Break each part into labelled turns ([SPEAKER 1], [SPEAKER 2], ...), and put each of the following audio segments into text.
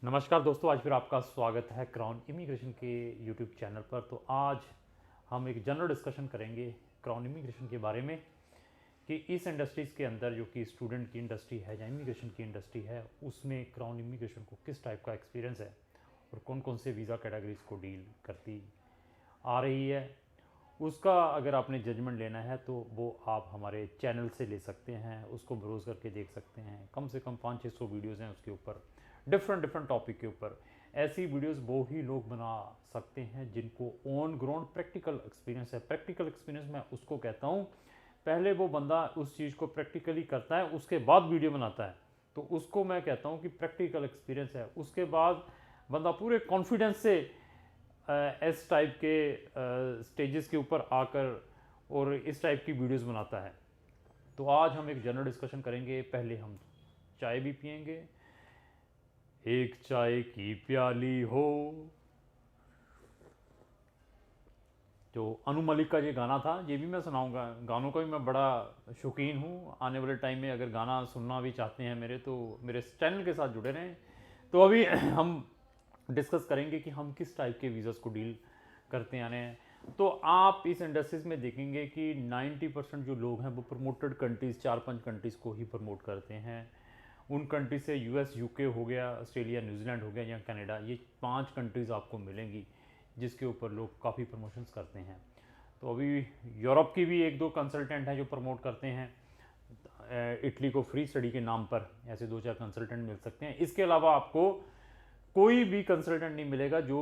[SPEAKER 1] नमस्कार दोस्तों, आज फिर आपका स्वागत है क्राउन इमिग्रेशन के यूट्यूब चैनल पर। तो आज हम एक जनरल डिस्कशन करेंगे क्राउन इमिग्रेशन के बारे में कि इस इंडस्ट्रीज़ के अंदर जो कि स्टूडेंट की इंडस्ट्री है या इमिग्रेशन की इंडस्ट्री है, उसमें क्राउन इमिग्रेशन को किस टाइप का एक्सपीरियंस है और कौन कौन से वीज़ा कैटेगरीज को डील करती आ रही है। उसका अगर आपने जजमेंट लेना है तो वो आप हमारे चैनल से ले सकते हैं, उसको ब्राउज़ करके देख सकते हैं। कम से कम 500-600 वीडियोज़ हैं उसके ऊपर, डिफरेंट डिफरेंट टॉपिक के ऊपर। ऐसी वीडियोज़ वो ही लोग बना सकते हैं जिनको ऑन ग्राउंड प्रैक्टिकल एक्सपीरियंस है। प्रैक्टिकल एक्सपीरियंस मैं उसको कहता हूँ, पहले वो बंदा उस चीज़ को प्रैक्टिकली करता है, उसके बाद वीडियो बनाता है, तो उसको मैं कहता हूँ कि प्रैक्टिकल एक्सपीरियंस है। उसके बाद बंदा पूरे कॉन्फिडेंस से इस टाइप के स्टेजेस के ऊपर आकर और इस टाइप की वीडियोस बनाता है। तो आज हम एक जनरल डिस्कशन करेंगे। पहले हम चाय भी पियेंगे, एक चाय की प्याली हो। जो अनु मलिक का ये गाना था, ये भी मैं सुनाऊंगा। गानों का भी मैं बड़ा शौकीन हूँ। आने वाले टाइम में अगर गाना सुनना भी चाहते हैं मेरे, तो मेरे चैनल के साथ जुड़े रहें। तो अभी हम डिस्कस करेंगे कि हम किस टाइप के वीज़ाज़ को डील करते आने हैं। तो आप इस इंडस्ट्रीज़ में देखेंगे कि 90% जो लोग हैं वो प्रमोटेड कंट्रीज़, 4-5 कंट्रीज़ को ही प्रमोट करते हैं। उन कंट्री से यूएस, यूके हो गया, ऑस्ट्रेलिया, न्यूजीलैंड हो गया या कनाडा, ये 5 कंट्रीज़ आपको मिलेंगी जिसके ऊपर लोग काफ़ी प्रमोशंस करते हैं। तो अभी यूरोप की भी 1-2 कंसल्टेंट हैं जो प्रमोट करते हैं। इटली को फ्री स्टडी के नाम पर ऐसे 2-4 कंसल्टेंट मिल सकते हैं। इसके अलावा आपको कोई भी कंसल्टेंट नहीं मिलेगा जो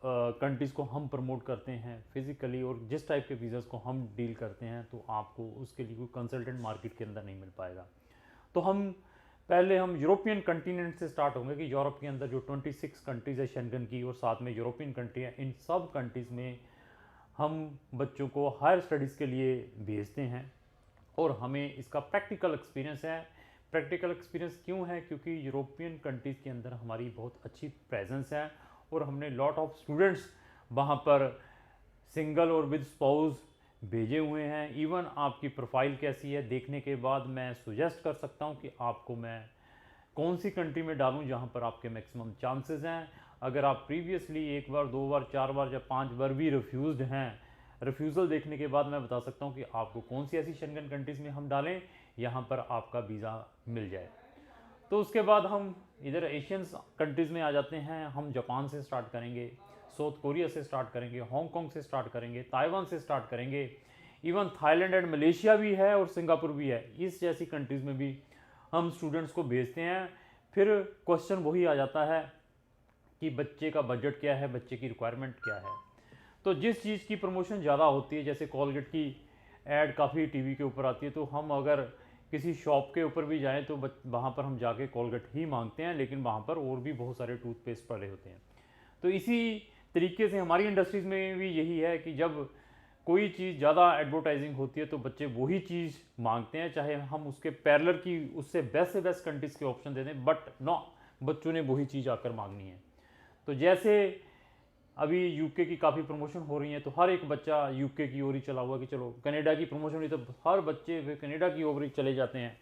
[SPEAKER 1] कंट्रीज़ को हम प्रमोट करते हैं फिजिकली, और जिस टाइप के वीज़ाज़ को हम डील करते हैं, तो आपको उसके लिए कोई कंसल्टेंट मार्केट के अंदर नहीं मिल पाएगा। तो हम यूरोपियन कंटिनेंट से स्टार्ट होंगे कि यूरोप के अंदर जो 26 कंट्रीज़ है शेंगन की, और साथ में यूरोपियन कंट्री है, इन सब कंट्रीज़ में हम बच्चों को हायर स्टडीज़ के लिए भेजते हैं और हमें इसका प्रैक्टिकल एक्सपीरियंस है। प्रैक्टिकल एक्सपीरियंस क्यों है? क्योंकि यूरोपियन कंट्रीज़ के अंदर हमारी बहुत अच्छी प्रेजेंस है और हमने लॉट ऑफ स्टूडेंट्स वहाँ पर सिंगल और विद स्पाउस भेजे हुए हैं। इवन आपकी प्रोफाइल कैसी है देखने के बाद मैं सुजेस्ट कर सकता हूँ कि आपको मैं कौन सी कंट्री में डालूँ जहाँ पर आपके मैक्सिमम चांसेस हैं। अगर आप प्रीवियसली 1 बार, 2 बार, 4 बार या 5 बार भी रिफ्यूज़ड हैं, रिफ्यूज़ल देखने के बाद मैं बता सकता हूँ कि आपको कौन सी ऐसी शेंगन कंट्रीज़ में हम डालें यहाँ पर आपका वीज़ा मिल जाए। तो उसके बाद हम इधर एशियन कंट्रीज़ में आ जाते हैं। हम जापान से स्टार्ट करेंगे, साउथ कोरिया से स्टार्ट करेंगे, हांगकॉन्ग से स्टार्ट करेंगे, ताइवान से स्टार्ट करेंगे। इवन थाईलैंड एंड मलेशिया भी है और सिंगापुर भी है। इस जैसी कंट्रीज़ में भी हम स्टूडेंट्स को भेजते हैं। फिर क्वेश्चन वही आ जाता है कि बच्चे का बजट क्या है, बच्चे की रिक्वायरमेंट क्या है। तो जिस चीज़ की प्रमोशन ज़्यादा होती है, जैसे कोलगेट की ऐड काफ़ी टीवी के ऊपर आती है, तो हम अगर किसी शॉप के ऊपर भी जाएं तो वहाँ पर हम जाके कोलगेट ही मांगते हैं, लेकिन वहाँ पर और भी बहुत सारे टूथपेस्ट पड़े होते हैं। तो इसी तरीके से हमारी इंडस्ट्रीज़ में भी यही है कि जब कोई चीज़ ज़्यादा एडवर्टाइजिंग होती है तो बच्चे वही चीज़ मांगते हैं, चाहे हम उसके पैरेलल की उससे बेस्ट से बेस्ट कंट्रीज़ के ऑप्शन दे दें, बट नो, बच्चों ने वही चीज़ आकर मांगनी है। तो जैसे अभी यूके की काफ़ी प्रमोशन हो रही है, तो हर एक बच्चा यूके की ओर ही चला हुआ कि चलो कनाडा की प्रमोशन हुई तो हर बच्चे वे कनाडा की ओर ही चले जाते हैं।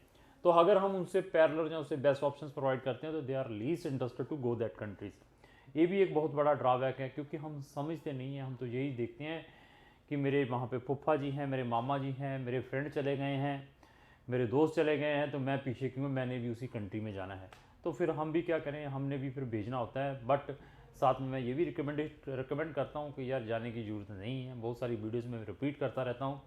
[SPEAKER 1] तो अगर हम उनसे पैरेलल या उससे बेस्ट ऑप्शंस प्रोवाइड करते हैं तो they are least interested to go that countries. ये भी एक बहुत बड़ा ड्रॉबैक है, क्योंकि हम समझते नहीं हैं। हम तो यही देखते हैं कि मेरे वहाँ पे फूफा जी हैं, मेरे मामा जी हैं, मेरे फ्रेंड चले गए हैं, मेरे दोस्त चले गए हैं, तो मैं पीछे क्यों, मैंने भी उसी कंट्री में जाना है। तो फिर हम भी क्या करें, हमने भी फिर भेजना होता है। बट साथ में मैं ये भी रिकमेंड करता हूँ कि यार जाने की ज़रूरत नहीं है। बहुत सारी वीडियोज़ में रिपीट करता रहता हूँ,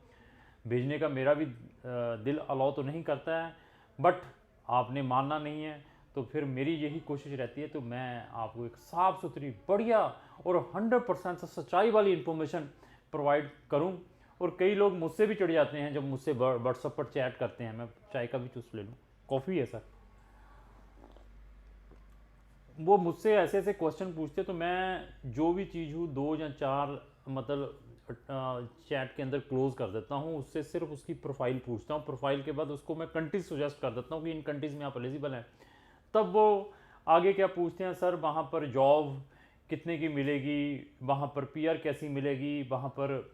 [SPEAKER 1] भेजने का मेरा भी दिल अलाउ तो नहीं करता है, बट आपने मानना नहीं है तो फिर मेरी यही कोशिश रहती है। तो मैं आपको एक साफ़ सुथरी, बढ़िया और 100% से सच्चाई वाली इन्फॉर्मेशन प्रोवाइड करूं। और कई लोग मुझसे भी चढ़ जाते हैं जब मुझसे व्हाट्सएप पर चैट करते हैं। मैं चाय का भी चूस ले लूँ, कॉफ़ी है सर। वो मुझसे ऐसे ऐसे क्वेश्चन पूछते, तो मैं जो भी चीज़ हूँ 2 या 4 मतलब चैट के अंदर क्लोज कर देता हूँ। उससे सिर्फ उसकी प्रोफाइल पूछता हूँ, प्रोफाइल के बाद उसको मैं कंट्रीज सुजेस्ट कर देता हूँ कि इन कंट्रीज़ में आप एलिजिबल हैं। तब वो आगे क्या पूछते हैं, सर वहाँ पर जॉब कितने की मिलेगी, वहाँ पर पीआर कैसी मिलेगी, वहाँ पर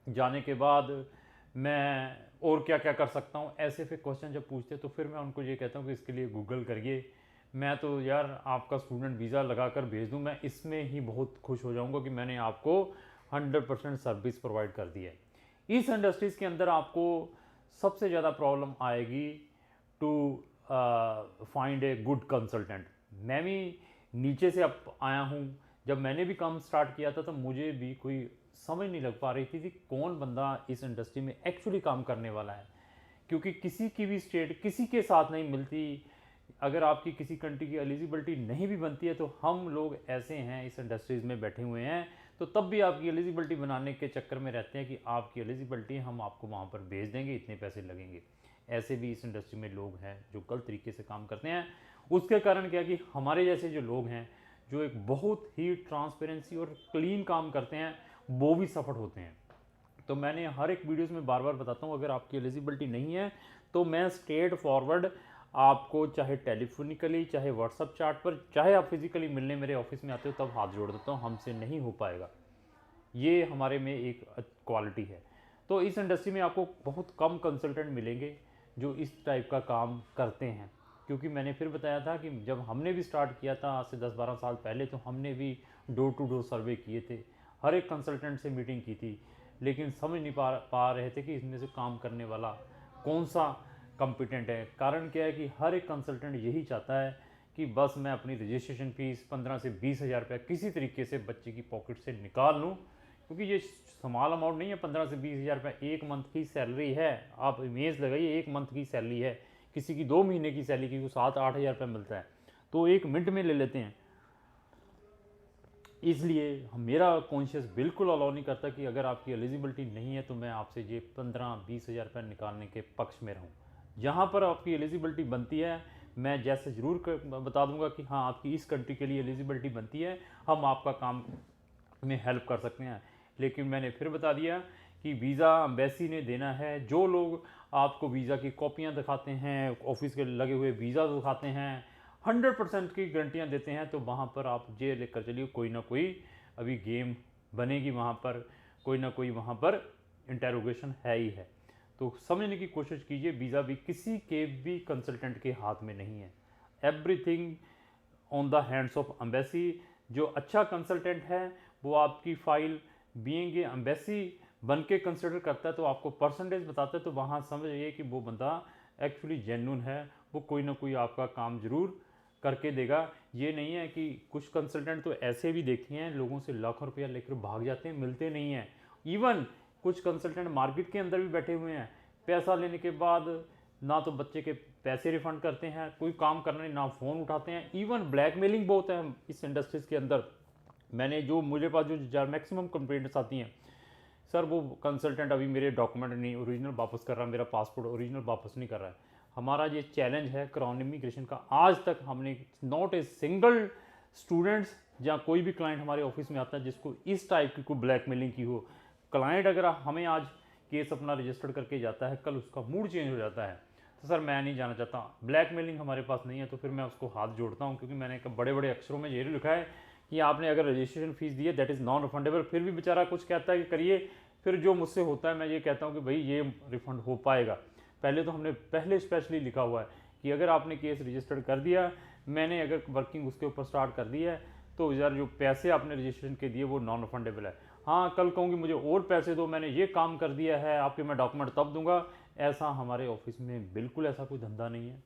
[SPEAKER 1] जाने के बाद मैं और क्या क्या कर सकता हूँ। ऐसे फिर क्वेश्चन जब पूछते हैं तो फिर मैं उनको ये कहता हूँ कि इसके लिए गूगल करिए, मैं तो यार आपका स्टूडेंट वीज़ा लगा कर भेज दूँ, मैं इसमें ही बहुत खुश हो जाऊँगा कि मैंने आपको 100% सर्विस प्रोवाइड कर दी है। इस इंडस्ट्रीज़ के अंदर आपको सबसे ज़्यादा प्रॉब्लम आएगी to find a good consultant. मैं भी नीचे से अब आया हूँ, जब मैंने भी काम स्टार्ट किया था तो मुझे भी कोई समझ नहीं लग पा रही थी कि कौन बंदा इस इंडस्ट्री में एक्चुअली काम करने वाला है, क्योंकि किसी की भी स्टेट किसी के साथ नहीं मिलती। अगर आपकी किसी कंट्री की एलिजिबिलिटी नहीं भी बनती है तो हम लोग ऐसे हैं इस इंडस्ट्रीज़ में बैठे हुए हैं, तो तब भी आपकी एलिजिबिलिटी बनाने के चक्कर में रहते हैं कि आपकी एलिजिबिलिटी हम आपको वहाँ पर भेज देंगे, इतने पैसे लगेंगे। ऐसे भी इस इंडस्ट्री में लोग हैं जो गलत तरीके से काम करते हैं। उसके कारण क्या कि हमारे जैसे जो लोग हैं जो एक बहुत ही ट्रांसपेरेंसी और क्लीन काम करते हैं वो भी सफर होते हैं। तो मैंने हर एक वीडियोस में बार बार बताता हूँ, अगर आपकी एलिजिबिलिटी नहीं है तो मैं स्ट्रेट फॉरवर्ड आपको चाहे टेलीफोनिकली, चाहे व्हाट्सअप चैट पर, चाहे आप फिजिकली मिलने मेरे ऑफिस में आते हो तब हाथ जोड़ देता हूँ, हमसे नहीं हो पाएगा। ये हमारे में एक क्वालिटी है। तो इस इंडस्ट्री में आपको बहुत कम कंसल्टेंट मिलेंगे जो इस टाइप का काम करते हैं, क्योंकि मैंने फिर बताया था कि जब हमने भी स्टार्ट किया था आज से 10-12 साल पहले, तो हमने भी डोर टू डोर सर्वे किए थे, हर एक कंसल्टेंट से मीटिंग की थी, लेकिन समझ नहीं पा रहे थे कि इसमें से काम करने वाला कौन सा कॉम्पिटेंट है। कारण क्या है कि हर एक कंसल्टेंट यही चाहता है कि बस मैं अपनी रजिस्ट्रेशन फ़ीस 15 से 20 हज़ार रुपया किसी तरीके से बच्चे की पॉकेट से निकाल लूँ, क्योंकि ये स्मॉल अमाउंट नहीं है। 15 से 20 हज़ार रुपया एक मंथ की सैलरी है। आप इमेज लगाइए, एक मंथ की सैलरी है, किसी की 2 महीने की सैलरी की 7-8 हज़ार रुपया मिलता है, तो एक मिनट में ले लेते हैं। इसलिए मेरा कॉन्शियस बिल्कुल अलाउ नहीं करता कि अगर आपकी एलिजिबिलिटी नहीं है तो मैं आपसे ये 15-20 हज़ार रुपये निकालने के पक्ष में रहूँ। जहाँ पर आपकी एलिजिबिलिटी बनती है मैं जैसे ज़रूर बता दूंगा कि हाँ आपकी इस कंट्री के लिए एलिजिबिलिटी बनती है, हम आपका काम में हेल्प कर सकते हैं। लेकिन मैंने फिर बता दिया कि वीज़ा एम्बेसी ने देना है। जो लोग आपको वीज़ा की कॉपियाँ दिखाते हैं, ऑफिस के लगे हुए वीज़ा दिखाते हैं, 100% की गारंटियाँ देते हैं, तो वहाँ पर आप ये लेकर चलिए कोई ना कोई अभी गेम बनेगी, वहाँ पर कोई ना कोई वहाँ पर इंटेरोगेशन है ही है। तो समझने की कोशिश कीजिए, वीज़ा भी किसी के भी कंसल्टेंट के हाथ में नहीं है। Everything on the hands of embassy. जो अच्छा कंसल्टेंट है वो आपकी फ़ाइल बीइंग ए एम्बेसी बन के कंसिडर करता है, तो आपको परसेंटेज बताता है, तो वहाँ समझिए कि वो बंदा एक्चुअली जेन्युइन है, वो कोई ना कोई आपका काम ज़रूर करके देगा। ये नहीं है कि कुछ कंसल्टेंट तो ऐसे भी देखे हैं लोगों से लाखों रुपया लेकर भाग जाते हैं, मिलते नहीं हैं। इवन कुछ कंसल्टेंट मार्केट के अंदर भी बैठे हुए हैं, पैसा लेने के बाद ना तो बच्चे के पैसे रिफंड करते हैं, कोई काम करने ना फ़ोन उठाते हैं। इवन ब्लैकमेलिंग बहुत है इस इंडस्ट्रीज़ के अंदर। मैंने जो मुझे पास जो मैक्सिमम कंप्लेंट्स आती हैं, सर वो कंसल्टेंट अभी मेरे डॉक्यूमेंट नहीं ओरिजिनल वापस कर रहा, मेरा पासपोर्ट ओरिजिनल वापस नहीं कर रहा है। हमारा ये चैलेंज है क्राउन इमिग्रेशन का, आज तक हमने नॉट ए सिंगल स्टूडेंट्स या कोई भी क्लाइंट हमारे ऑफिस में आता है जिसको इस टाइप की कोई ब्लैकमेलिंग की हो। क्लाइंट अगर हमें आज केस अपना रजिस्टर्ड करके जाता है, कल उसका मूड चेंज हो जाता है, तो सर मैं नहीं जाना चाहता, ब्लैकमेलिंग हमारे पास नहीं है। तो फिर मैं उसको हाथ जोड़ता हूँ, क्योंकि मैंने बड़े बड़े अक्षरों में ये लिखा है कि आपने अगर रजिस्ट्रेशन फीस दी है दैट इज़ नॉन रिफंडेबल। फिर भी बेचारा कुछ कहता है कि करिए, फिर जो मुझसे होता है मैं ये कहता हूँ कि भाई ये रिफंड हो पाएगा। पहले तो हमने पहले स्पेशली लिखा हुआ है कि अगर आपने केस रजिस्टर्ड कर दिया, मैंने अगर वर्किंग उसके ऊपर स्टार्ट कर दी है, तो यार जो पैसे आपने रजिस्ट्रेशन के दिए वो नॉन रिफंडेबल है। हाँ कल कहूँगी मुझे और पैसे दो, मैंने ये काम कर दिया है, आपके मैं डॉक्यूमेंट तब दूंगा। ऐसा हमारे ऑफिस में बिल्कुल ऐसा कोई धंधा नहीं है।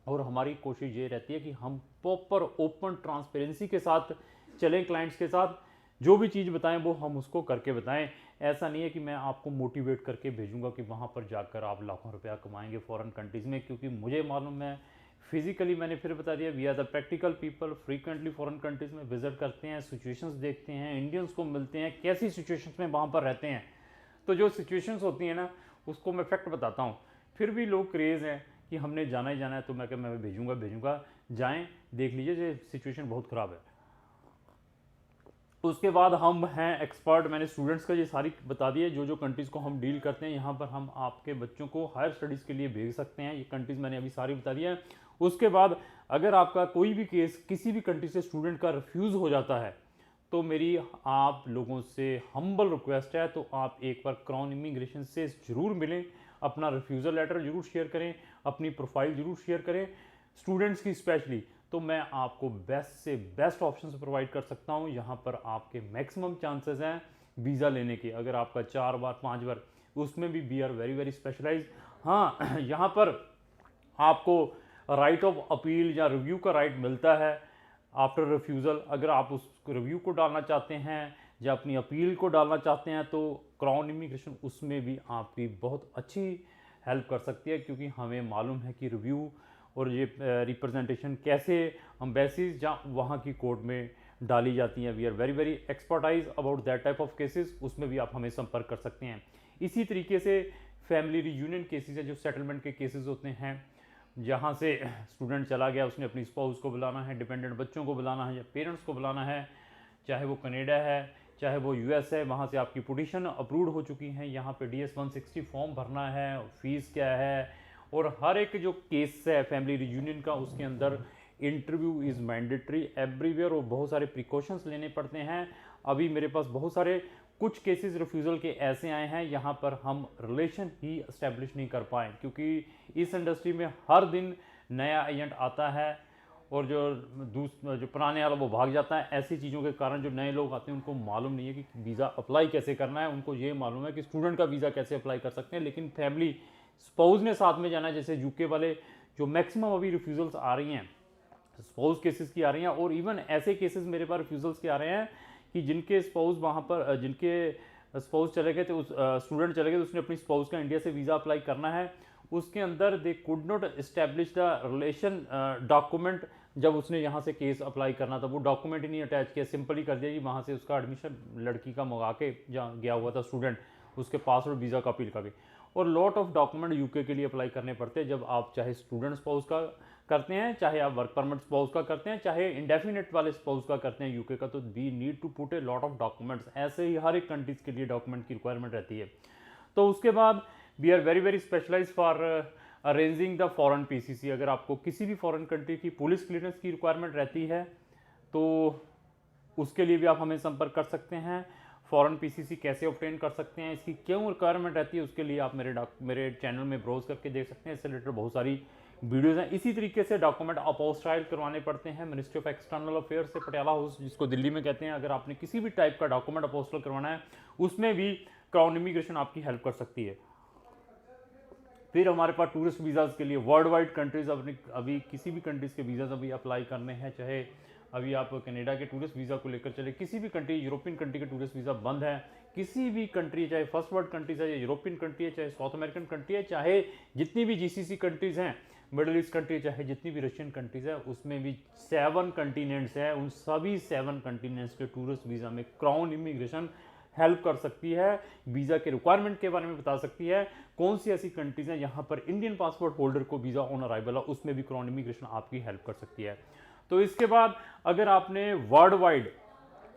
[SPEAKER 1] और हमारी कोशिश ये रहती है कि हम प्रॉपर ओपन ट्रांसपेरेंसी के साथ चलें, क्लाइंट्स के साथ जो भी चीज़ बताएं वो हम उसको करके बताएं। ऐसा नहीं है कि मैं आपको मोटिवेट करके भेजूंगा कि वहाँ पर जाकर आप लाखों रुपया कमाएंगे फॉरेन कंट्रीज़ में, क्योंकि मुझे मालूम है फिजिकली, मैंने फिर बता दिया, we are the practical people, frequently foreign countries में विजिट करते हैं, सिचुएशंस देखते हैं, इंडियंस को मिलते हैं, कैसी सिचुएशंस में वहाँ पर रहते हैं। तो जो सिचुएशंस होती हैं ना उसको मैं फैक्ट बताता हूँ। फिर भी लोग क्रेज़ हैं कि हमने जाना ही जाना है, तो मैं भेजूंगा, जाएँ देख लीजिए, ये सिचुएशन बहुत ख़राब है। उसके बाद हम हैं एक्सपर्ट, मैंने स्टूडेंट्स का ये सारी बता दी है जो जो कंट्रीज़ को हम डील करते हैं, यहाँ पर हम आपके बच्चों को हायर स्टडीज़ के लिए भेज सकते हैं। ये कंट्रीज़ मैंने अभी सारी बता दी है। उसके बाद अगर आपका कोई भी केस किसी भी कंट्री से स्टूडेंट का रिफ्यूज़ हो जाता है, तो मेरी आप लोगों से हम्बल रिक्वेस्ट है, तो आप एक बार क्राउन इमिग्रेशन से ज़रूर मिलें, अपना रिफ्यूज़ल लेटर ज़रूर शेयर करें, अपनी प्रोफाइल ज़रूर शेयर करें, स्टूडेंट्स की स्पेशली। तो मैं आपको बेस्ट से बेस्ट ऑप्शन प्रोवाइड कर सकता हूँ। यहाँ पर आपके मैक्सिमम चांसेस हैं वीज़ा लेने के। अगर आपका 4 बार 5 बार, उसमें भी we are very very specialise. हाँ, यहाँ पर आपको राइट ऑफ अपील या रिव्यू का राइट मिलता है आफ्टर रिफ्यूज़ल। अगर आप उस रिव्यू को डालना चाहते हैं या अपनी अपील को डालना चाहते हैं तो क्राउन इमिग्रेशन उसमें भी आपकी बहुत अच्छी हेल्प कर सकती है, क्योंकि हमें मालूम है कि रिव्यू और ये रिप्रेजेंटेशन कैसे एम्बेसीज या वहाँ की कोर्ट में डाली जाती हैं। We are very very expertise about that type of cases, उसमें भी आप हमें संपर्क कर सकते हैं। इसी तरीके से फैमिली रीयूनियन केसेस है, जो सेटलमेंट के केसेस होते हैं, जहाँ से स्टूडेंट चला गया, उसने अपनी स्पाउस को बुलाना है, डिपेंडेंट बच्चों को बुलाना है या पेरेंट्स को बुलाना है, चाहे वो कनाडा है चाहे वो यूएस है, वहाँ से आपकी पिटीशन अप्रूव्ड हो चुकी हैं। यहाँ पे DS 160 फॉर्म भरना है, फीस क्या है, और हर एक जो केस है फैमिली रियूनियन का उसके अंदर इंटरव्यू इज़ मैंडेटरी एवरीवेयर, और बहुत सारे प्रिकॉशंस लेने पड़ते हैं। अभी मेरे पास बहुत सारे कुछ केसेस रिफ्यूज़ल के ऐसे आए हैं यहाँ पर हम रिलेशन ही इस्टेब्लिश नहीं कर पाए, क्योंकि इस इंडस्ट्री में हर दिन नया एजेंट आता है और जो पुराने वाला वो भाग जाता है। ऐसी चीज़ों के कारण जो नए लोग आते हैं उनको मालूम नहीं है कि वीज़ा अप्लाई कैसे करना है। उनको ये मालूम है कि स्टूडेंट का वीज़ा कैसे अप्लाई कर सकते हैं, लेकिन फैमिली स्पाउस ने साथ में जाना है। जैसे यूके वाले जो मैक्सिमम अभी रिफ्यूज़ल्स आ रही हैं स्पाउस केसेस की आ रही हैं, और इवन ऐसे केसेस मेरे पास रिफ्यूज़ल्स के आ रहे हैं कि जिनके स्पाउस वहाँ पर जिनके स्पाउस चले गए थे, उस स्टूडेंट चले गए तो उसने अपनी स्पाउस का इंडिया से वीज़ा अप्लाई करना है, उसके अंदर they could not establish the relation document. जब उसने यहाँ से केस अप्लाई करना था वो डॉक्यूमेंट ही नहीं अटैच किया, सिंपल ही कर दिया कि वहाँ से उसका एडमिशन लड़की का मंगा के जहाँ गया हुआ था स्टूडेंट, उसके पासपोर्ट वीज़ा कॉपी लिखा के, और लॉट ऑफ डॉक्यूमेंट यूके के लिए अप्लाई करने पड़ते हैं। जब आप चाहे स्टूडेंट स्पाउस का करते हैं, चाहे आप वर्क परमिट स्पाउस का करते हैं, चाहे इंडेफिनिट वाले स्पाउस का करते हैं यूके का, तो we need to put a lot of documents. ऐसे ही हर एक कंट्रीज़ के लिए डॉक्यूमेंट की रिक्वायरमेंट रहती है। तो उसके बाद we are very very specialise for arranging the foreign PCC। अगर आपको किसी भी फॉरेन कंट्री की पुलिस क्लियरेंस की रिक्वायरमेंट रहती है तो उसके लिए भी आप हमें संपर्क कर सकते हैं। फॉरेन PCC कैसे ऑब्टेन कर सकते हैं, इसकी क्यों रिक्वायरमेंट रहती है, उसके लिए आप मेरे चैनल में ब्राउज करके देख सकते हैं। इससे रिलेटेड बहुत सारी वीडियोज़ हैं। इसी तरीके से डॉक्यूमेंट अपोस्टाइल करवाने पड़ते हैं मिनिस्ट्री ऑफ एक्सटर्नल अफेयर्स से, पटियाला हाउस जिसको दिल्ली में कहते हैं। अगर आपने किसी भी टाइप का डॉक्यूमेंट अपोस्टल करवाना है उसमें भी क्राउन इमिग्रेशन आपकी हेल्प कर सकती है। फिर हमारे पास टूरिस्ट वीज़ाज़ के लिए वर्ल्ड वाइड कंट्रीज़, अपनी अभी किसी भी कंट्रीज़ के वीज़ाज़ अभी अप्लाई करने हैं, चाहे अभी आप कनाडा के टूरिस्ट वीज़ा को लेकर चले, किसी भी कंट्री, यूरोपियन कंट्री के टूरिस्ट वीज़ा बंद है, किसी भी कंट्री, चाहे फर्स्ट वर्ल्ड कंट्रीज है, या यूरोपियन कंट्री है, चाहे साउथ अमेरिकन कंट्री है, चाहे जितनी भी GCC कंट्रीज़ हैं, मिडल ईस्ट कंट्री, चाहे जितनी भी रशियन कंट्रीज़ है, उसमें भी 7 कंटिनेंट्स हैं, उन सभी 7 कंटिनेंट्स के टूरिस्ट वीज़ा में क्राउन इमिग्रेशन हेल्प कर सकती है। वीज़ा के रिक्वायरमेंट के बारे में बता सकती है, कौन सी ऐसी कंट्रीज़ हैं यहाँ पर इंडियन पासपोर्ट होल्डर को वीज़ा ऑन अराइवल है, उसमें भी क्राउन इमिग्रेशन आपकी हेल्प कर सकती है। तो इसके बाद अगर आपने वर्ल्ड वाइड,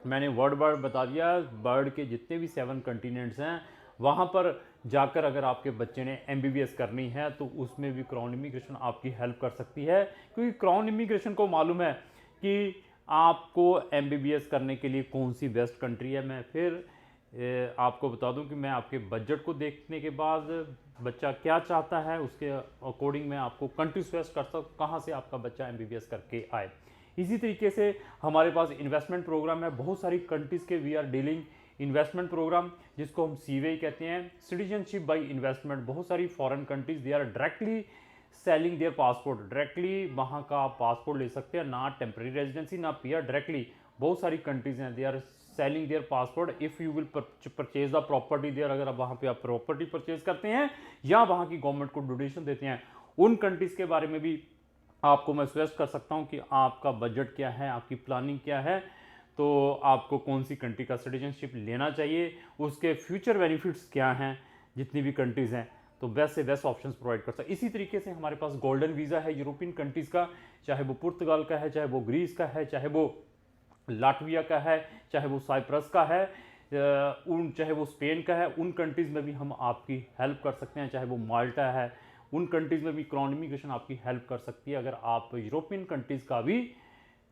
[SPEAKER 1] मैंने वर्ल्ड वाइड बता दिया, वर्ल्ड के जितने भी 7 कंटिनेंट्स हैं वहाँ पर जाकर अगर आपके बच्चे ने MBBS करनी है तो उसमें भी क्राउन इमिग्रेशन आपकी हेल्प कर सकती है, क्योंकि क्राउन इमिग्रेशन को मालूम है कि आपको MBBS करने के लिए कौन सी बेस्ट कंट्री है। मैं फिर आपको बता दूं कि मैं आपके बजट को देखने के बाद, बच्चा क्या चाहता है उसके अकॉर्डिंग मैं आपको कंट्री सजेस्ट कर सकता हूँ कहाँ से आपका बच्चा MBBS करके आए। इसी तरीके से हमारे पास इन्वेस्टमेंट प्रोग्राम है, बहुत सारी कंट्रीज़ के we are dealing investment programme, जिसको हम CWI कहते हैं, सिटीजनशिप बाई इन्वेस्टमेंट। बहुत सारी foreign countries they are directly selling their passport, directly वहाँ का आप पासपोर्ट ले सकते हैं, ना टेम्प्रेरी रेजिडेंसी ना PR, डायरेक्टली। बहुत सारी कंट्रीज हैं they are selling their passport if you will purchase the property there. अगर आप वहाँ पे आप प्रॉपर्टी परचेज करते हैं या वहाँ की गवर्नमेंट को डोनेशन देते हैं, उन कंट्रीज़ के बारे में भी आपको मैं सजेस्ट कर सकता हूँ कि आपका बजट क्या है, आपकी प्लानिंग क्या है, तो आपको कौन सी कंट्री का सिटीजनशिप लेना चाहिए, उसके फ्यूचर बेनिफिट्स क्या हैं, जितनी भी कंट्रीज़ हैं, तो बेस्ट से बेस्ट ऑप्शंस प्रोवाइड कर सकते हैं। इसी तरीके से हमारे पास गोल्डन वीज़ा है यूरोपियन कंट्रीज़ का, चाहे वो पुर्तगाल का है, चाहे वो ग्रीस का है, चाहे वो लाटविया का है, चाहे वो साइप्रस का है, चाहे वो स्पेन का है, उन कंट्रीज़ में भी हम आपकी हेल्प कर सकते हैं। चाहे वो माल्टा है, उन कंट्रीज़ में भी क्राउन इमिग्रेशन आपकी हेल्प कर सकती है। अगर आप यूरोपियन कंट्रीज़ का भी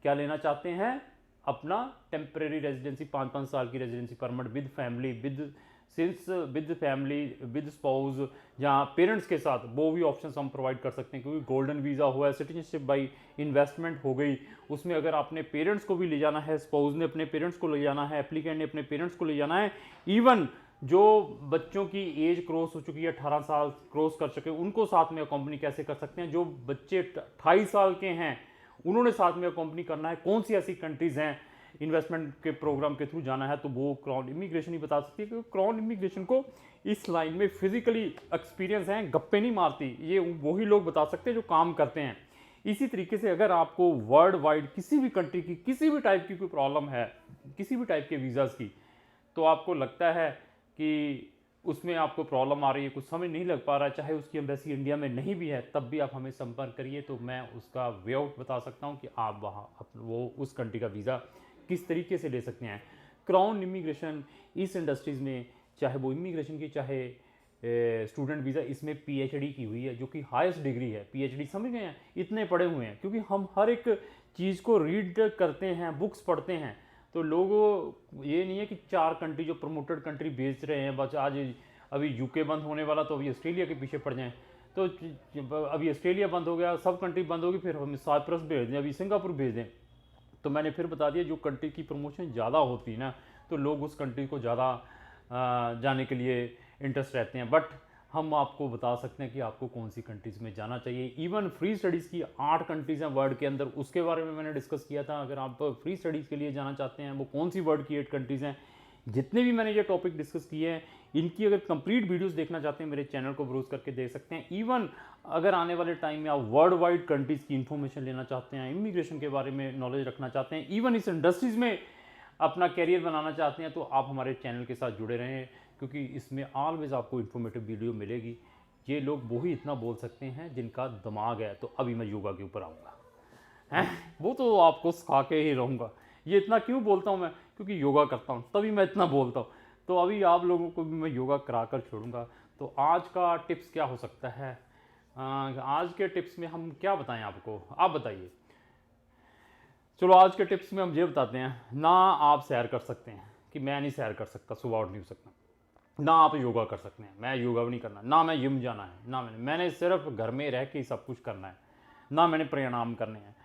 [SPEAKER 1] क्या लेना चाहते हैं, अपना टेम्परेरी रेजिडेंसी, 5-5 साल की residency permit with family, with since with family, with spouse, जहाँ पेरेंट्स के साथ, वो भी ऑप्शन हम प्रोवाइड कर सकते हैं, क्योंकि गोल्डन वीज़ा हुआ है, सिटीजनशिप बाई इन्वेस्टमेंट हो गई, उसमें अगर आपने पेरेंट्स को भी ले जाना है, स्पाउस ने अपने पेरेंट्स को ले जाना है, एप्लीकेंट ने अपने पेरेंट्स को ले जाना है, इवन जो बच्चों की एज क्रॉस हो चुकी है, 18 साल क्रॉस कर चुके, उनको साथ में कंपनी कैसे कर सकते हैं, जो बच्चे 28 साल के हैं उन्होंने साथ में कंपनी करना है, कौन सी ऐसी कंट्रीज़ हैं इन्वेस्टमेंट के प्रोग्राम के थ्रू जाना है, तो वो क्राउन इमिग्रेशन ही बता सकती है, क्योंकि क्राउन इमिग्रेशन को इस लाइन में फिजिकली एक्सपीरियंस है, गप्पे नहीं मारती, ये वही लोग बता सकते हैं जो काम करते हैं। इसी तरीके से अगर आपको वर्ल्ड वाइड किसी भी कंट्री की किसी भी टाइप की कोई प्रॉब्लम है, किसी भी टाइप के वीज़ाज़ की, तो आपको लगता है कि उसमें आपको प्रॉब्लम आ रही है, कुछ समझ नहीं लग पा रहा है, चाहे उसकी एम्बेसी इंडिया में नहीं भी है, तब भी आप हमें संपर्क करिए, तो मैं उसका वे आउट बता सकता हूँ कि आप वहाँ वो उस कंट्री का वीज़ा किस तरीके से ले सकते हैं। क्राउन इमिग्रेशन इस इंडस्ट्रीज़ में, चाहे वो इमिग्रेशन की, चाहे स्टूडेंट वीज़ा, इसमें पीएचडी की हुई है, जो कि हाईएस्ट डिग्री है। पीएचडी समझ गए हैं, इतने पढ़े हुए हैं, क्योंकि हम हर एक चीज़ को रीड करते हैं, बुक्स पढ़ते हैं, तो लोगों ये नहीं है कि 4 कंट्री जो प्रमोटेड कंट्री बेच रहे हैं, बस आज अभी यूके बंद होने वाला तो अभी ऑस्ट्रेलिया के पीछे पड़ जाएं, तो अभी ऑस्ट्रेलिया बंद हो गया, सब कंट्री बंद होगी, फिर हम साइप्रस भेज दें, अभी सिंगापुर भेज दें। तो मैंने फिर बता दिया, जो कंट्री की प्रमोशन ज़्यादा होती है ना, तो लोग उस कंट्री को ज़्यादा जाने के लिए इंटरेस्ट रहते हैं। बट हम आपको बता सकते हैं कि आपको कौन सी कंट्रीज़ में जाना चाहिए। इवन फ्री स्टडीज़ की 8 कंट्रीज़ हैं वर्ल्ड के अंदर, उसके बारे में मैंने डिस्कस किया था। अगर आप फ्री स्टडीज़ के लिए जाना चाहते हैं, वो कौन सी वर्ल्ड की 8 कंट्रीज़ हैं। जितने भी मैंने ये टॉपिक डिस्कस किए हैं, इनकी अगर कंप्लीट वीडियोस देखना चाहते हैं, मेरे चैनल को ब्राउज करके देख सकते हैं। इवन अगर आने वाले टाइम में आप वर्ल्ड वाइड कंट्रीज़ की इन्फॉर्मेशन लेना चाहते हैं, इमिग्रेशन के बारे में नॉलेज रखना चाहते हैं, इवन इस इंडस्ट्रीज़ में अपना कैरियर बनाना चाहते हैं, तो आप हमारे चैनल के साथ जुड़े रहें, क्योंकि इसमें ऑलवेज़ आपको इन्फॉर्मेटिव वीडियो मिलेगी। ये लोग वही इतना बोल सकते हैं जिनका दिमाग है। तो अभी मैं योगा के ऊपर आऊँगा, हैं वो तो आपको सिखा के ही रहूँगा। ये इतना क्यों बोलता हूँ मैं, क्योंकि योगा करता हूँ, तभी मैं इतना बोलता हूँ। तो अभी आप लोगों को भी मैं योगा करा कर छोड़ूंगा। तो आज का टिप्स क्या हो सकता है? आज के टिप्स में हम क्या बताएं आपको, आप बताइए। चलो आज के टिप्स में हम ये बताते हैं, ना आप सैर कर सकते हैं, कि मैं नहीं सैर कर सकता, सुबह उठ नहीं सकता। ना आप योगा कर सकते हैं, मैं योगा भी नहीं करना। ना मैं जिम जाना है, ना मैंने सिर्फ घर में रह के ही सब कुछ करना है। ना मैंने प्राणायाम करने हैं।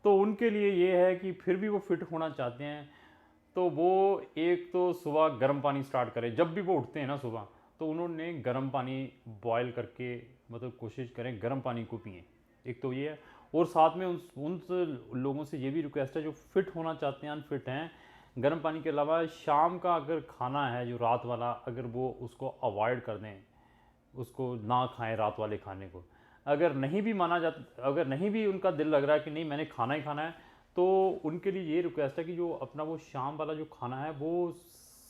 [SPEAKER 1] तो उनके लिए ये है कि फिर भी वो फिट होना चाहते हैं, तो वो एक तो सुबह गर्म पानी स्टार्ट करें। जब भी वो उठते हैं ना सुबह, तो उन्होंने गर्म पानी बॉयल करके, मतलब कोशिश करें गर्म पानी को पिएं। एक तो ये है, और साथ में उन लोगों से ये भी रिक्वेस्ट है जो फिट होना चाहते हैं, अनफिट हैं, गर्म पानी के अलावा शाम का अगर खाना है जो रात वाला, अगर वो उसको अवॉइड कर दें, उसको ना खाएं रात वाले खाने को। अगर नहीं भी माना जाता, अगर नहीं भी उनका दिल लग रहा है कि नहीं मैंने खाना ही खाना है, तो उनके लिए ये रिक्वेस्ट है कि जो अपना वो शाम वाला जो खाना है वो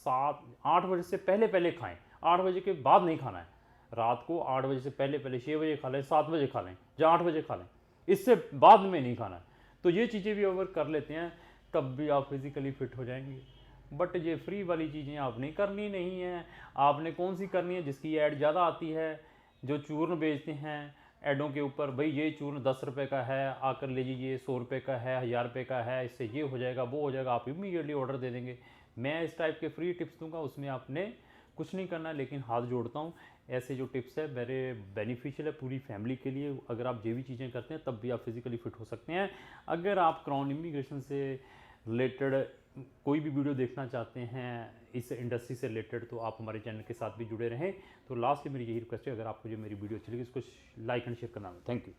[SPEAKER 1] 7-8 बजे से पहले पहले खाएं। 8 बजे के बाद नहीं खाना है। रात को 8 बजे से पहले पहले 6 बजे खा लें, 7 बजे खा लें, या 8 बजे खा लें, इससे बाद में नहीं खाना है। तो ये चीज़ें भी अगर कर लेते हैं, तब भी आप फिज़िकली फिट हो जाएंगे। बट ये फ्री वाली चीज़ें आपने करनी नहीं है। आपने कौन सी करनी है? जिसकी ऐड ज़्यादा आती है, जो चूर्ण बेचते हैं ऐडों के ऊपर, भाई ये चूर्ण 10 रुपये का है, आकर ले लीजिए, 100 रुपये का है, 1000 रुपये का है, इससे ये हो जाएगा, वो हो जाएगा, आप इमीडिएटली ऑर्डर दे देंगे। मैं इस टाइप के फ्री टिप्स दूंगा, उसमें आपने कुछ नहीं करना है। लेकिन हाथ जोड़ता हूँ, ऐसे जो टिप्स है मेरे बेनिफिशियल है पूरी फैमिली के लिए। अगर आप ये भी चीज़ें करते हैं, तब भी आप फिज़िकली फिट हो सकते हैं। अगर आप क्राउन इमिग्रेशन से रिलेटेड कोई भी वीडियो देखना चाहते हैं, इस इंडस्ट्री से रिलेटेड, तो आप हमारे चैनल के साथ भी जुड़े रहें। तो लास्ट में मेरी यही रिक्वेस्ट है, अगर आपको जो मेरी वीडियो अच्छी लगी, इसको लाइक एंड शेयर करना है। Thank you.